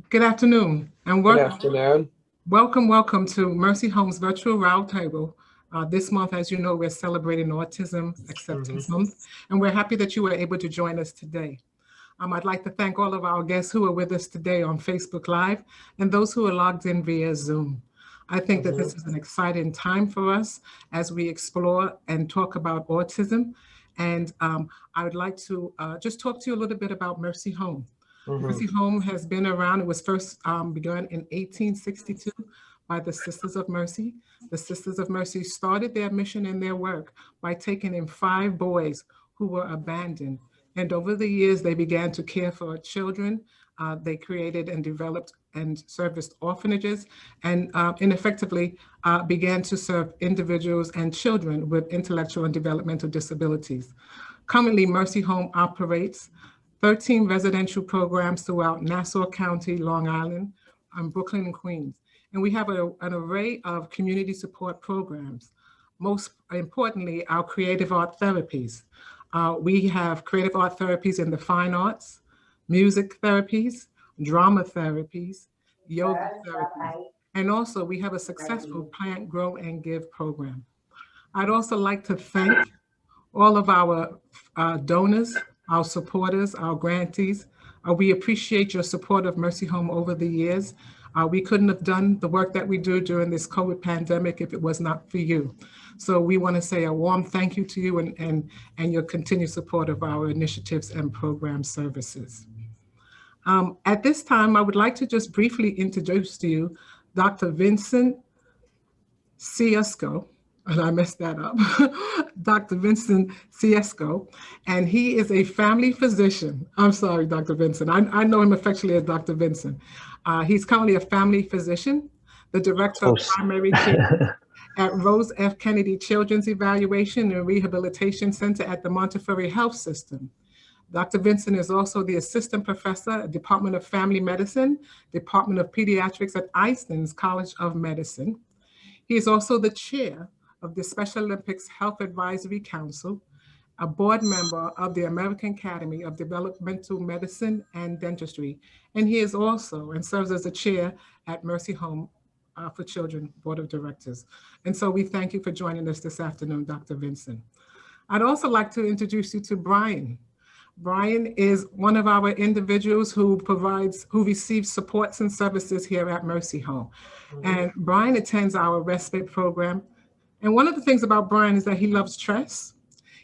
Good afternoon, and Good afternoon. welcome to Mercy Home's virtual roundtable. This month, as you know, we're celebrating Autism hmm Acceptance Month, and we're happy that you were able to join us today. I'd like to thank all of our guests who are with us today on Facebook Live and those who are logged in via Zoom. I think that hmm this is an exciting time for us as we explore and talk about autism. And I would like to just talk to you a little bit about Mercy Home. hmm Mercy Home has been around. It was first begun in 1862 by the Sisters of Mercy. The Sisters of Mercy started their mission and their work by taking in 5 boys who were abandoned. And over the years, they began to care for children. They created and developed and serviced orphanages and effectively began to serve individuals and children with intellectual and developmental disabilities. Currently, Mercy Home operates 13 residential programs throughout Nassau County, Long Island, Brooklyn, and Queens. And we have an array of community support programs. Most importantly, our creative art therapies. We have creative art therapies in the fine arts, music therapies, drama therapies, yoga therapies, and also we have a successful plant grow and give program. I'd also like to thank all of our donors, our supporters, our grantees. We appreciate your support of Mercy Home over the years. We couldn't have done the work that we do during this COVID pandemic if it was not for you. So we want to say a warm thank you to you and your continued support of our initiatives and program services. At this time, I would like to just briefly introduce to you Dr. Vincent Siasoco, and I messed that up, Dr. Vincent Siasoco, and he is a family physician. I'm sorry, Dr. Vincent. I know him affectionately as Dr. Vincent. He's currently a family physician, the director of Close. primary care at Rose F. Kennedy Children's Evaluation and Rehabilitation Center at the Montefiore Health System. Dr. Vincent is also the assistant professor at Department of Family Medicine, Department of Pediatrics at Eiston's College of Medicine. He is also the chair of the Special Olympics Health Advisory Council, a board member of the American Academy of Developmental Medicine and Dentistry, and he is also and serves as the chair at Mercy Home for Children Board of Directors. And so we thank you for joining us this afternoon, Dr. Vincent. I'd also like to introduce you to Brian. Brian is one of our individuals who receives supports and services here at Mercy Home. hmm And Brian attends our respite program. And one of the things about Brian is that he loves chess.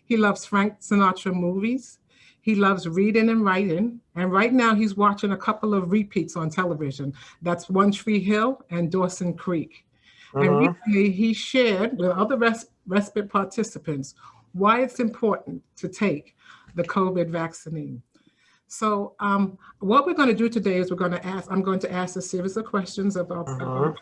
He loves Frank Sinatra movies. He loves reading and writing. And right now he's watching a couple of repeats on television. That's One Tree Hill and Dawson Creek. And hmm recently he shared with other respite participants why it's important to take the COVID vaccine. So what we're going to do today is I'm going to ask a series of questions of our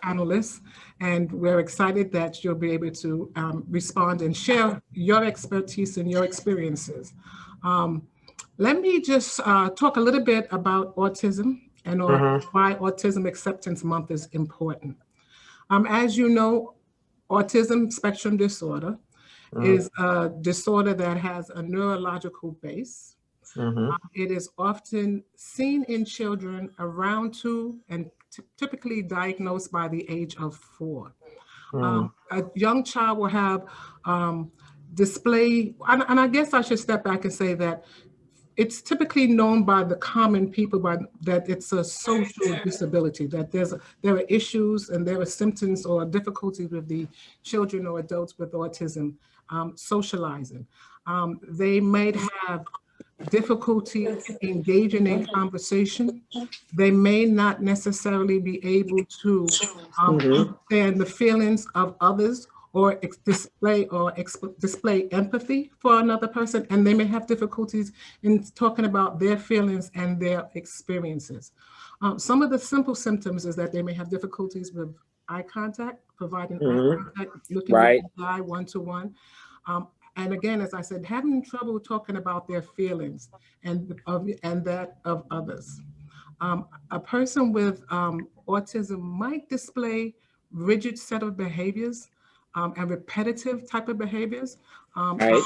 panelists, and we're excited that you'll be able to respond and share your expertise and your experiences. Um, Let me just talk a little bit about autism and or hmm why Autism Acceptance Month is important. As you know, autism spectrum disorder hmm is a disorder that has a neurological base. hmm It is often seen in children around 2 and typically diagnosed by the age of 4. A young child will have display, and I guess I should step back and say that it's typically known by the common people that it's a social disability, that there are issues and there are symptoms or difficulties with the children or adults with autism socializing. They might have difficulty engaging in conversation. They may not necessarily be able to hmm understand the feelings of others or display empathy for another person, and they may have difficulties in talking about their feelings and their experiences. Some of the simple symptoms is that they may have difficulties with eye contact, providing eye hmm contact, looking you Right. in the eye one to one. And again, as I said, having trouble talking about their feelings and that of others. A person with autism might display rigid set of behaviors and repetitive type of behaviors. Um, Right.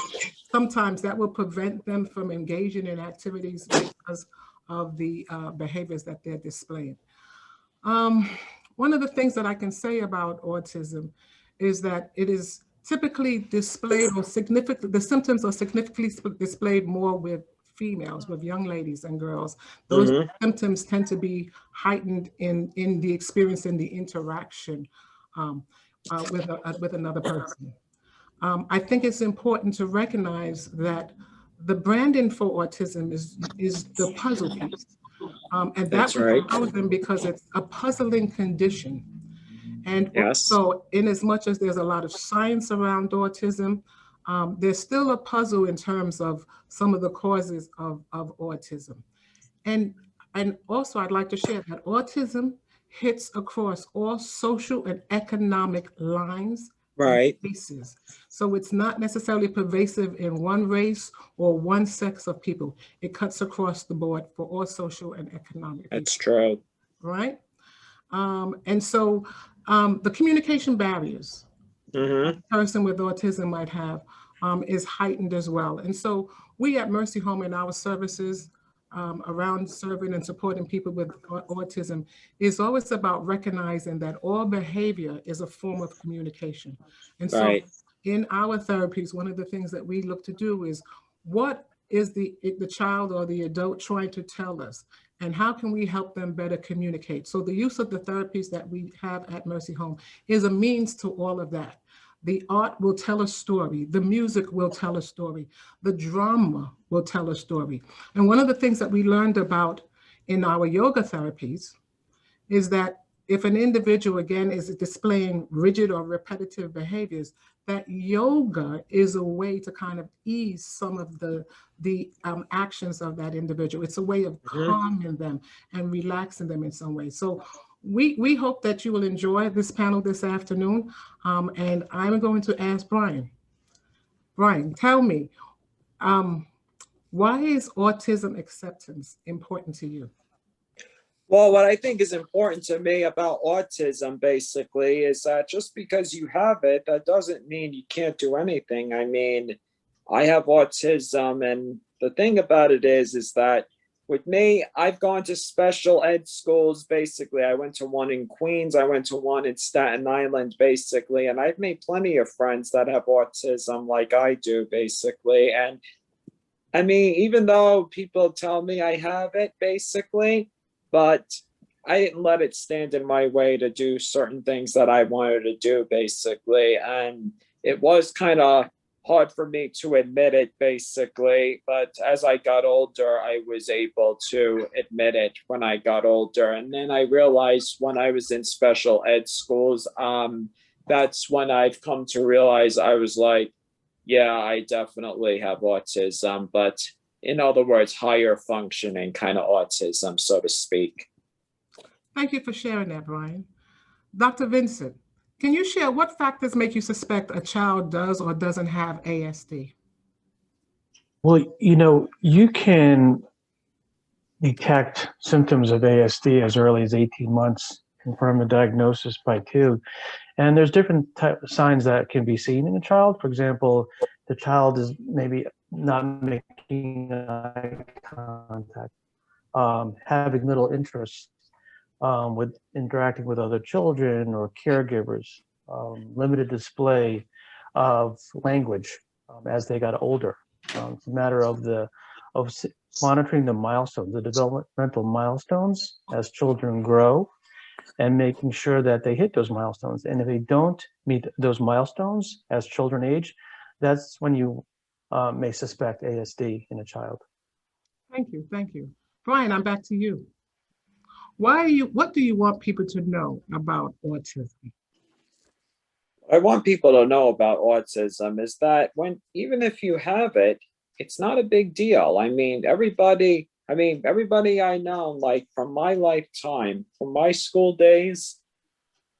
Sometimes that will prevent them from engaging in activities because of the behaviors that they're displaying. One of the things that I can say about autism is that it is typically displayed or the symptoms are significantly displayed more with females, with young ladies and girls. Those symptoms tend to be heightened in the experience and the interaction with another person. I think it's important to recognize that the branding for autism is the puzzle piece. And that allows them because it's a puzzling condition. And so in as much as there's a lot of science around autism, there's still a puzzle in terms of some of the causes of autism. And also I'd like to share that autism hits across all social and economic lines and races. So it's not necessarily pervasive in one race or one sex of people. It cuts across the board for all social and economic people. That's true. Right? And so the communication barriers a person with autism might have is heightened as well. And so we at Mercy Home in our services around serving and supporting people with autism is always about recognizing that all behavior is a form of communication. And so in our therapies, one of the things that we look to do is what is the child or the adult trying to tell us? And how can we help them better communicate? So the use of the therapies that we have at Mercy Home is a means to all of that. The art will tell a story. The music will tell a story. The drama will tell a story. And one of the things that we learned about in our yoga therapies is that if an individual, again, is displaying rigid or repetitive behaviors, that yoga is a way to kind of ease some of the actions of that individual. It's a way of calming them and relaxing them in some way. So we hope that you will enjoy this panel this afternoon. And I'm going to ask Brian. Brian, tell me, why is autism acceptance important to you? Well, what I think is important to me about autism basically is that just because you have it, that doesn't mean you can't do anything. I mean, I have autism, and the thing about it is that with me, I've gone to special ed schools, basically. I went to one in Queens, I went to one in Staten Island, basically, and I've made plenty of friends that have autism like I do, basically. And I mean, even though people tell me I have it, basically, but I didn't let it stand in my way to do certain things that I wanted to do, basically. And it was kind of hard for me to admit it, basically. But as I got older, I was able to admit it when I got older. And then I realized when I was in special ed schools, that's when I've come to realize I was like, yeah, I definitely have autism, but in other words, higher functioning kind of autism, so to speak. Thank you for sharing that, Brian. Dr. Vincent, can you share what factors make you suspect a child does or doesn't have ASD? Well, you can detect symptoms of ASD as early as 18 months, confirm the diagnosis by 2. And there's different type of signs that can be seen in a child. For example, the child is maybe not making eye contact, having little interest with interacting with other children or caregivers, limited display of language as they got older. It's a matter of monitoring the milestones, the developmental milestones as children grow, and making sure that they hit those milestones. And if they don't meet those milestones as children age, that's when you may suspect ASD in a child. Thank you, thank you. Brian, I'm back to you. What do you want people to know about autism? What I want people to know about autism is that even if you have it, it's not a big deal. I mean, everybody I know, like from my lifetime, from my school days,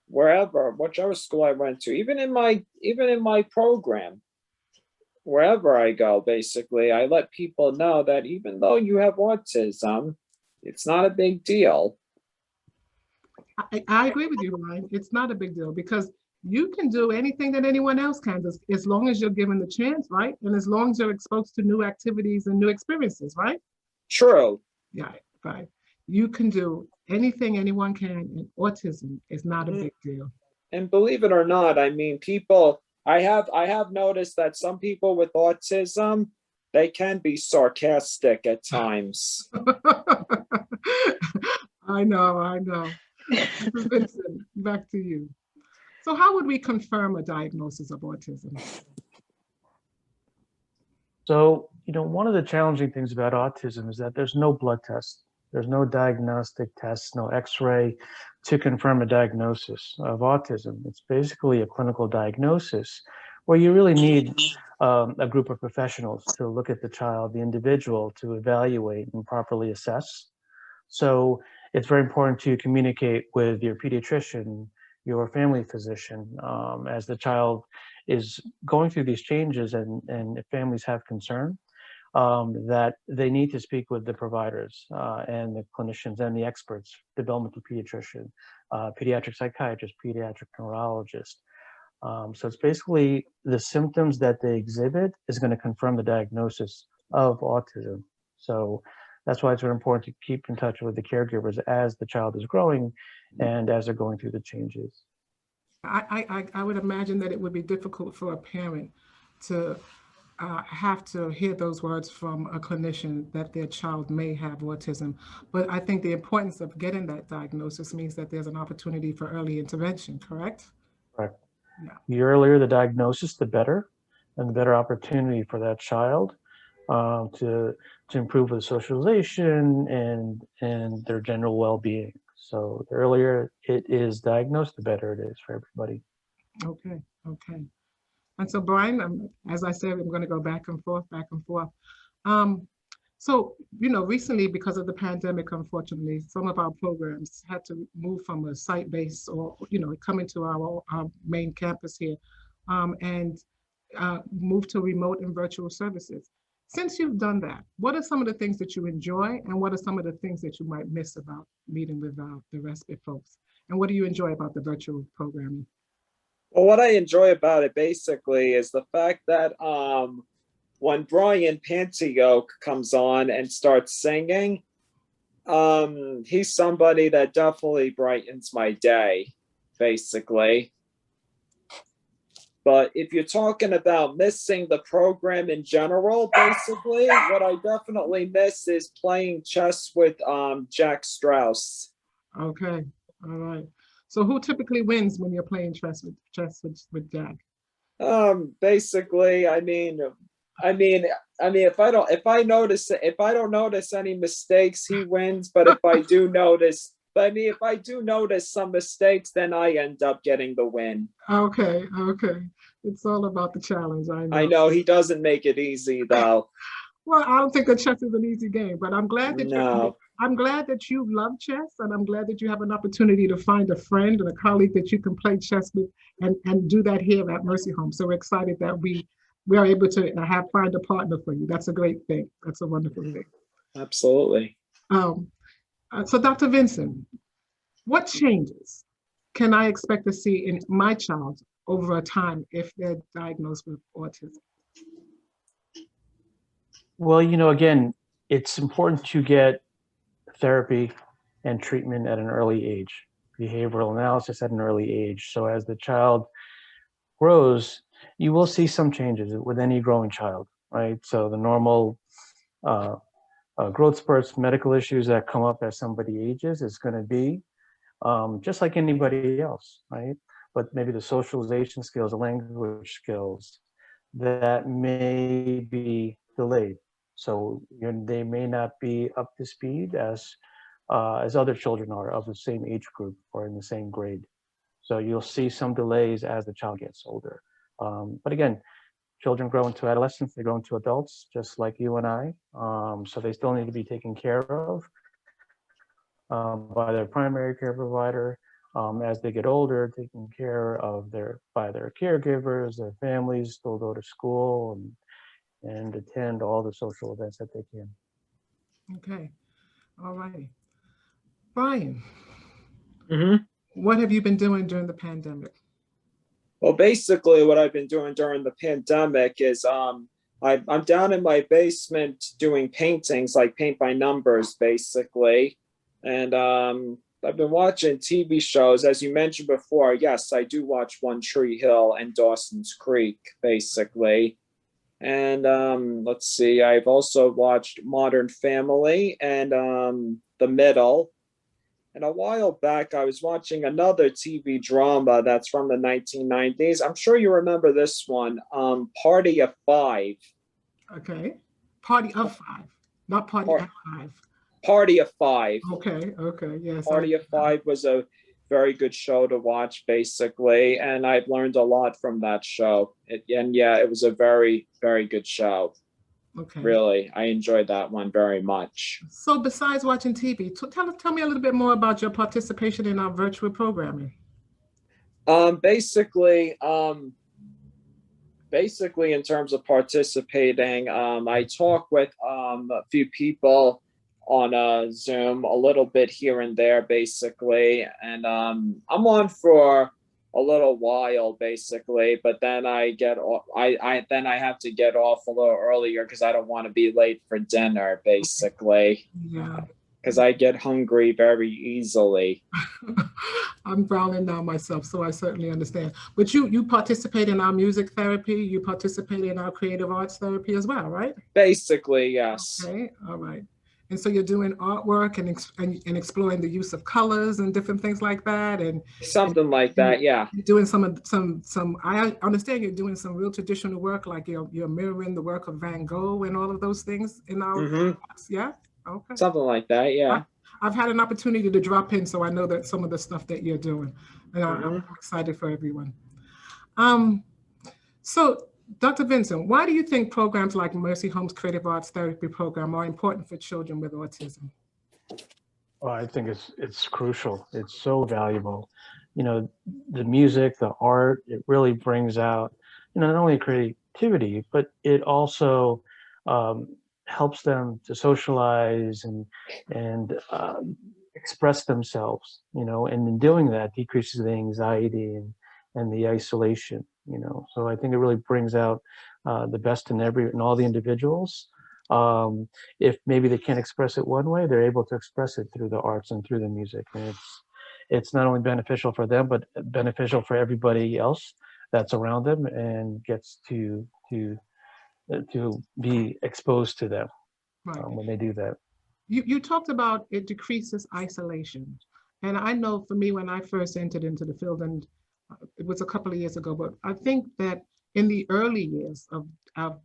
whichever school I went to, even in my program, wherever I go, basically, I let people know that even though you have autism, it's not a big deal. I agree with you, Ryan. It's not a big deal because you can do anything that anyone else can, as long as you're given the chance, right? And as long as you're exposed to new activities and new experiences, right? True. Yeah. right. You can do anything anyone can, and autism is not a big deal. And believe it or not, I mean, I have noticed that some people with autism, they can be sarcastic at times. I know. Mrs. Vincent, back to you. So how would we confirm a diagnosis of autism? So, one of the challenging things about autism is that there's no blood test. There's no diagnostic test, no x-ray to confirm a diagnosis of autism. It's basically a clinical diagnosis where you really need a group of professionals to look at the child, the individual, to evaluate and properly assess. So it's very important to communicate with your pediatrician, your family physician, as the child is going through these changes, and if families have concern, that they need to speak with the providers and the clinicians and the experts, developmental pediatrician, pediatric psychiatrist, pediatric neurologist. So it's basically the symptoms that they exhibit is going to confirm the diagnosis of autism. So that's why it's very important to keep in touch with the caregivers as the child is growing and as they're going through the changes. I would imagine that it would be difficult for a parent to have to hear those words from a clinician that their child may have autism. But I think the importance of getting that diagnosis means that there's an opportunity for early intervention, correct? Correct. Yeah. The earlier the diagnosis, the better, and the better opportunity for that child to improve with socialization and their general well-being. So the earlier it is diagnosed, the better it is for everybody. Okay. And so, Brian, as I said, I'm going to go back and forth. So, recently, because of the pandemic, unfortunately, some of our programs had to move from a site-based or, coming to our main campus here and move to remote and virtual services. Since you've done that, what are some of the things that you enjoy, and what are some of the things that you might miss about meeting with the respite folks? And what do you enjoy about the virtual programming? Well, what I enjoy about it basically is the fact that when Brian Pantioke comes on and starts singing, he's somebody that definitely brightens my day, basically. But if you're talking about missing the program in general, basically, what I definitely miss is playing chess with Jack Strauss. Okay, all right. So who typically wins when you're playing chess with Jack? Basically, I mean, if I don't notice any mistakes, he wins. But if I do notice some mistakes, then I end up getting the win. Okay. It's all about the challenge. I know he doesn't make it easy though. Well, I don't think that chess is an easy game, but I'm glad that No. I'm glad that you love chess, and I'm glad that you have an opportunity to find a friend and a colleague that you can play chess with and do that here at Mercy Home. So we're excited that we are able to find a partner for you. That's a great thing. That's a wonderful thing. Absolutely. So Dr. Vincent, what changes can I expect to see in my child over time if they're diagnosed with autism? Well, again, it's important to get therapy and treatment at an early age, behavioral analysis at an early age. So as the child grows, you will see some changes with any growing child, right? So the normal growth spurts, medical issues that come up as somebody ages is going to be just like anybody else, right? But maybe the socialization skills, the language skills, that may be delayed. So they may not be up to speed as other children are of the same age group or in the same grade. So you'll see some delays as the child gets older. But again, children grow into adolescence, they grow into adults, just like you and I. So they still need to be taken care of by their primary care provider. As they get older, taken care of by their caregivers, their families, still go to school and attend all the social events that they can. Okay, all righty. Brian, Mm-hmm. what have you been doing during the pandemic? Well, basically what I've been doing during the pandemic is I'm down in my basement doing paintings, like paint by numbers, basically. And I've been watching TV shows, as you mentioned before. Yes, I do watch One Tree Hill and Dawson's Creek, basically. And let's see, I've also watched Modern Family and The Middle. And a while back, I was watching another TV drama that's from the 1990s. I'm sure you remember this one, Party of Five. Okay. Party of Five, not Party Par- at Five. Party of Five. Okay, okay, yes. Party of Five was a very good show to watch, basically, and I've learned a lot from that show. And yeah, it was a very, very good show. Okay. Really, I enjoyed that one very much. So besides watching TV, tell me a little bit more about your participation in our virtual programming. Basically, in terms of participating, I talk with a few people on Zoom a little bit here and there, basically, and I'm on for a little while, basically, but then I get off. Then I have to get off a little earlier because I don't want to be late for dinner, basically. Yeah. Because I get hungry very easily. I'm growling now myself, so I certainly understand. But you participate in our music therapy, you participate in our creative arts therapy as well, right? Basically, yes. Okay, all right. And so you're doing artwork and exploring the use of colors and different things like that, and Something like that, yeah. You're doing some. I understand you're doing some real traditional work, like you're mirroring the work of Van Gogh and all of those things in our class. Yeah. Okay. Something like that, yeah. I've had an opportunity to drop in, so I know that some of the stuff that you're doing, and I'm excited for everyone. So, Dr. Vincent, why do you think programs like Mercy Home's Creative Arts Therapy Program are important for children with autism? Well, I think it's crucial. It's so valuable. You know, the music, the art, it really brings out, not only creativity, but it also helps them to socialize and express themselves. And in doing that, decreases the anxiety and the isolation. So I think it really brings out the best in all the individuals. If maybe they can't express it one way, they're able to express it through the arts and through the music. And it's not only beneficial for them, but beneficial for everybody else that's around them and gets to be exposed to them when they do that. You talked about it decreases isolation. And I know for me, when I first entered into the field, and it was a couple of years ago, but I think that in the early years of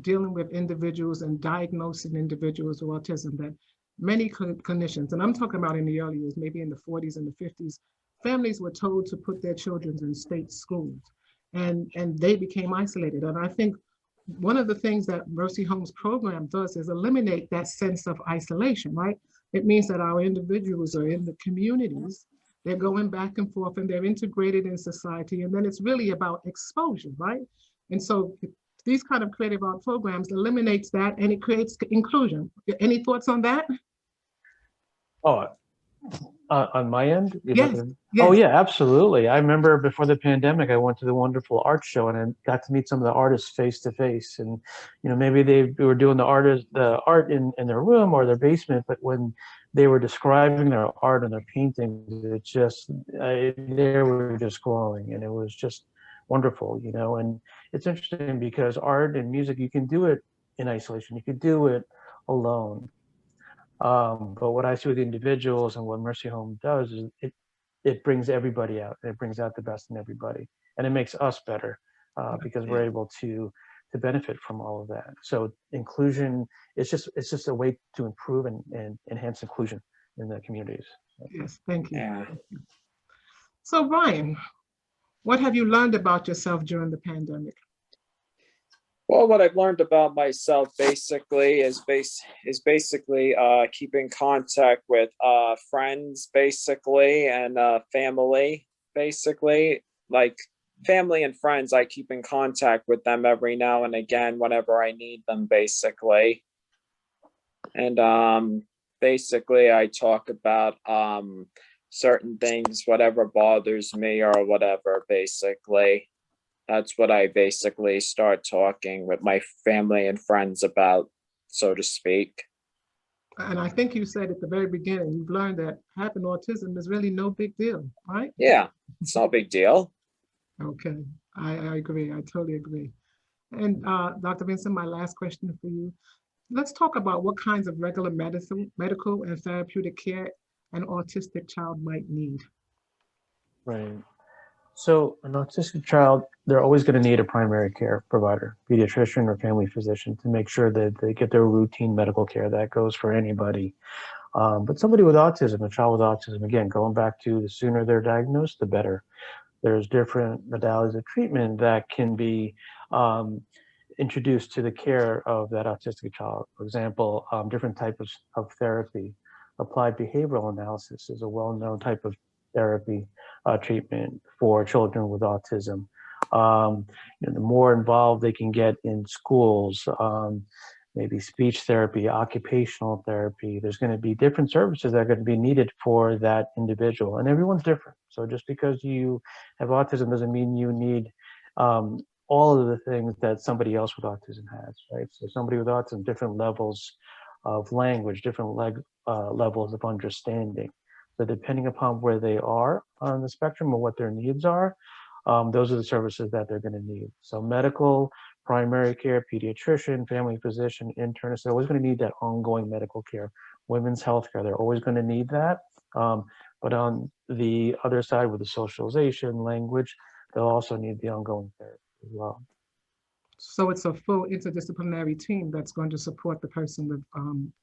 dealing with individuals and diagnosing individuals with autism, that many clinicians, and I'm talking about in the early years, maybe in the 40s and the 50s, families were told to put their children in state schools, and they became isolated. And I think one of the things that Mercy Home's program does is eliminate that sense of isolation, right? It means that our individuals are in the communities, they're going back and forth, and they're integrated in society, and then it's really about exposure, right? And so these kind of creative art programs eliminates that, and it creates inclusion. Any thoughts on that? Oh, on my end? Yes. Oh, yeah, absolutely. I remember before the pandemic, I went to the wonderful art show and I got to meet some of the artists face to face. And, maybe they were doing the art in their room or their basement, but when they were describing their art and their paintings, they were just glowing, and it was just wonderful, And it's interesting because art and music, you can do it in isolation. You could do it alone. But what I see with individuals and what Mercy Home does is it brings everybody out. It brings out the best in everybody, and it makes us better because we're able to benefit from all of that. So inclusion is just a way to improve and enhance inclusion in the communities. Yes, thank you. Yeah. So Ryan, what have you learned about yourself during the pandemic? Well, what I've learned about myself basically is basically keeping contact with friends, basically, and family, basically. Like family and friends, I keep in contact with them every now and again whenever I need them, basically. And basically, I talk about certain things, whatever bothers me or whatever, basically. That's what I basically start talking with my family and friends about, so to speak. And I think you said at the very beginning, you've learned that having autism is really no big deal, right? Yeah, it's no big deal. Okay, I agree. I totally agree. And Dr. Vincent, my last question for you. Let's talk about what kinds of regular medical and therapeutic care an autistic child might need. Right. So an autistic child, they're always going to need a primary care provider, pediatrician or family physician, to make sure that they get their routine medical care. That goes for anybody. But somebody with autism, a child with autism, again, going back to the sooner they're diagnosed, the better. There's different modalities of treatment that can be introduced to the care of that autistic child. For example, different types of therapy. Applied behavioral analysis is a well-known type of therapy treatment for children with autism. The more involved they can get in schools, maybe speech therapy, occupational therapy. There's going to be different services that are going to be needed for that individual, and everyone's different. So just because you have autism doesn't mean you need all of the things that somebody else with autism has, right? So somebody with autism, different levels of language, different levels of understanding. So depending upon where they are on the spectrum or what their needs are, those are the services that they're going to need. So medical, primary care, pediatrician, family physician, internist, they're always going to need that ongoing medical care. Women's health care, they're always going to need that. But on the other side with the socialization, language, they'll also need the ongoing therapy as well. So it's a full interdisciplinary team that's going to support the person with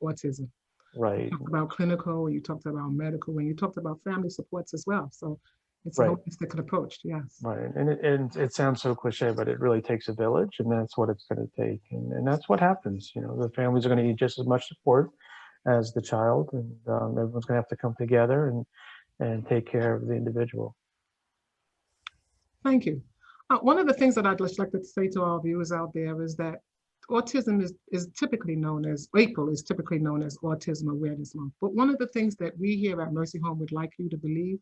autism. Right. You talked about clinical, you talked about medical, and you talked about family supports as well. So it's a Right. holistic approach, yes. Right. And it sounds so cliche, but it really takes a village, and that's what it's going to take. And that's what happens. The families are going to need just as much support as the child, and everyone's going to have to come together and take care of the individual. Thank you. One of the things that I'd just like to say to our viewers out there is that autism is typically known as, April is typically known as Autism Awareness Month. But one of the things that we here at Mercy Home would like you to believe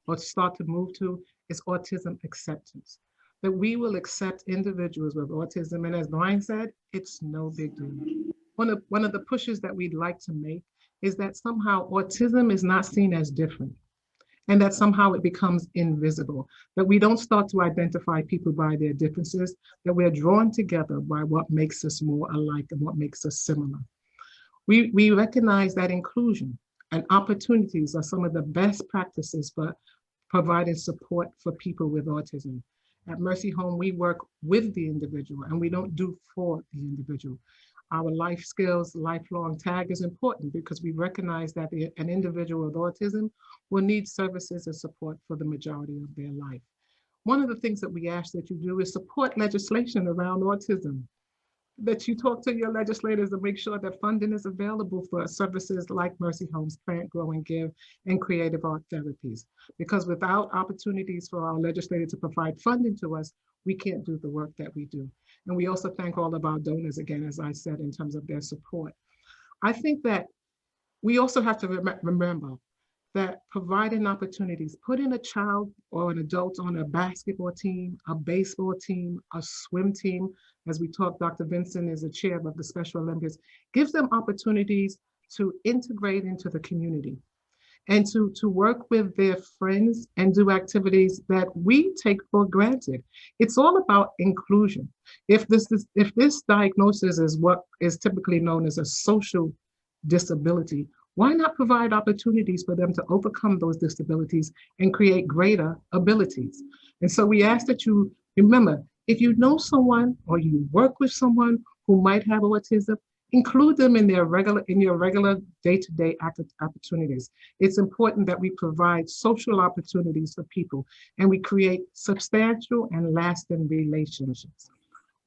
or to start to move to is autism acceptance. That we will accept individuals with autism. And as Brian said, it's no big deal. One of the pushes that we'd like to make is that somehow autism is not seen as different, and that somehow it becomes invisible, that we don't start to identify people by their differences, that we're drawn together by what makes us more alike and what makes us similar. We recognize that inclusion and opportunities are some of the best practices for providing support for people with autism. At Mercy Home, we work with the individual and we don't do for the individual. Our life skills, lifelong tag is important because we recognize that an individual with autism will need services and support for the majority of their life. One of the things that we ask that you do is support legislation around autism, that you talk to your legislators and make sure that funding is available for services like Mercy Home's Plant, Grow, and Give and creative art therapies. Because without opportunities for our legislators to provide funding to us, we can't do the work that we do. And we also thank all of our donors, again, as I said, in terms of their support. I think that we also have to remember that providing opportunities, putting a child or an adult on a basketball team, a baseball team, a swim team, as we talked, Dr. Vincent is the chair of the Special Olympics, gives them opportunities to integrate into the community and to work with their friends and do activities that we take for granted. It's all about inclusion. If this diagnosis is what is typically known as a social disability, why not provide opportunities for them to overcome those disabilities and create greater abilities? And so we ask that you remember, if you know someone or you work with someone who might have autism, include them in your regular day-to-day opportunities. It's important that we provide social opportunities for people and we create substantial and lasting relationships.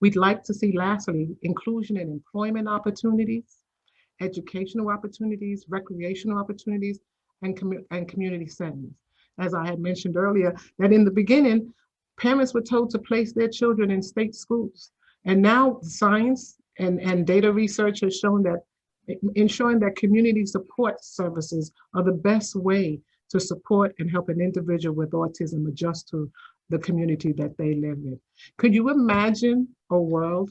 We'd like to see, lastly, inclusion in employment opportunities, educational opportunities, recreational opportunities, and community settings. As I had mentioned earlier, that in the beginning, parents were told to place their children in state schools. And now science and data research has shown that ensuring that community support services are the best way to support and help an individual with autism adjust to the community that they live in. Could you imagine a world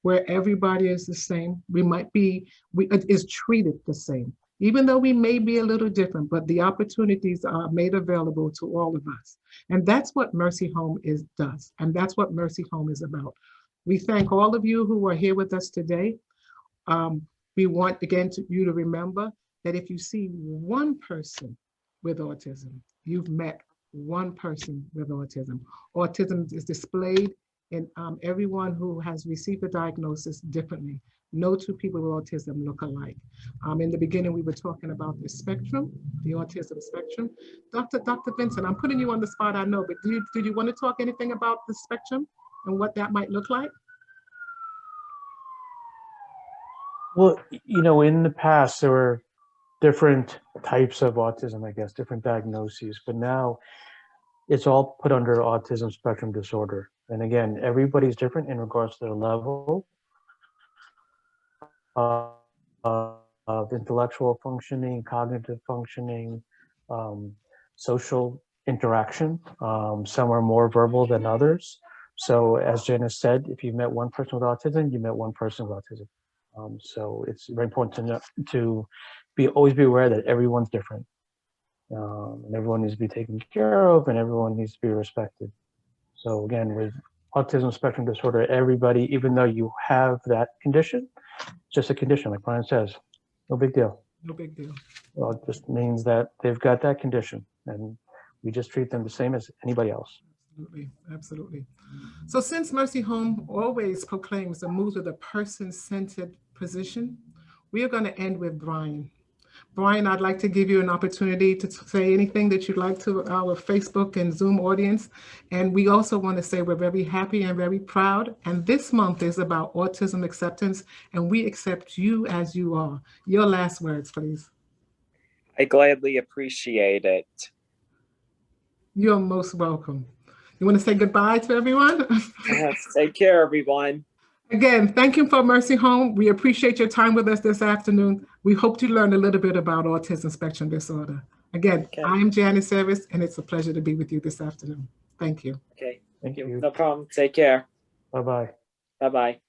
where everybody is the same? Is treated the same, even though we may be a little different, but the opportunities are made available to all of us. And that's what Mercy Home does. And that's what Mercy Home is about. We thank all of you who are here with us today. We want, again, you to remember that if you see one person with autism, you've met one person with autism. Autism is displayed in everyone who has received a diagnosis differently. No two people with autism look alike. In the beginning, we were talking about the spectrum, the autism spectrum. Dr. Vincent, I'm putting you on the spot, I know, but did you want to talk anything about the spectrum and what that might look like? Well, in the past, there were different types of autism, I guess, different diagnoses, but now it's all put under autism spectrum disorder. And again, everybody's different in regards to their level of intellectual functioning, cognitive functioning, social interaction. Some are more verbal than others. So as Janice said, if you met one person with autism, you met one person with autism. So it's very important to always be aware that everyone's different, and everyone needs to be taken care of, and everyone needs to be respected. So again, with autism spectrum disorder, everybody, even though you have that condition, just a condition, like Brian says, no big deal. No big deal. Well, it just means that they've got that condition, and we just treat them the same as anybody else. Absolutely, absolutely. So since Mercy Home always proclaims a move with a person-centered position, we are going to end with Brian. Brian, I'd like to give you an opportunity to say anything that you'd like to our Facebook and Zoom audience. And we also want to say we're very happy and very proud. And this month is about autism acceptance, and we accept you as you are. Your last words, please. I gladly appreciate it. You're most welcome. You want to say goodbye to everyone? Take care, everyone. Again, thank you for Mercy Home. We appreciate your time with us this afternoon. We hope you learned a little bit about autism spectrum disorder. Again, okay. I am Janice Aris, and it's a pleasure to be with you this afternoon. Thank you. Okay. Thank you. No problem. Take care. Bye-bye. Bye-bye.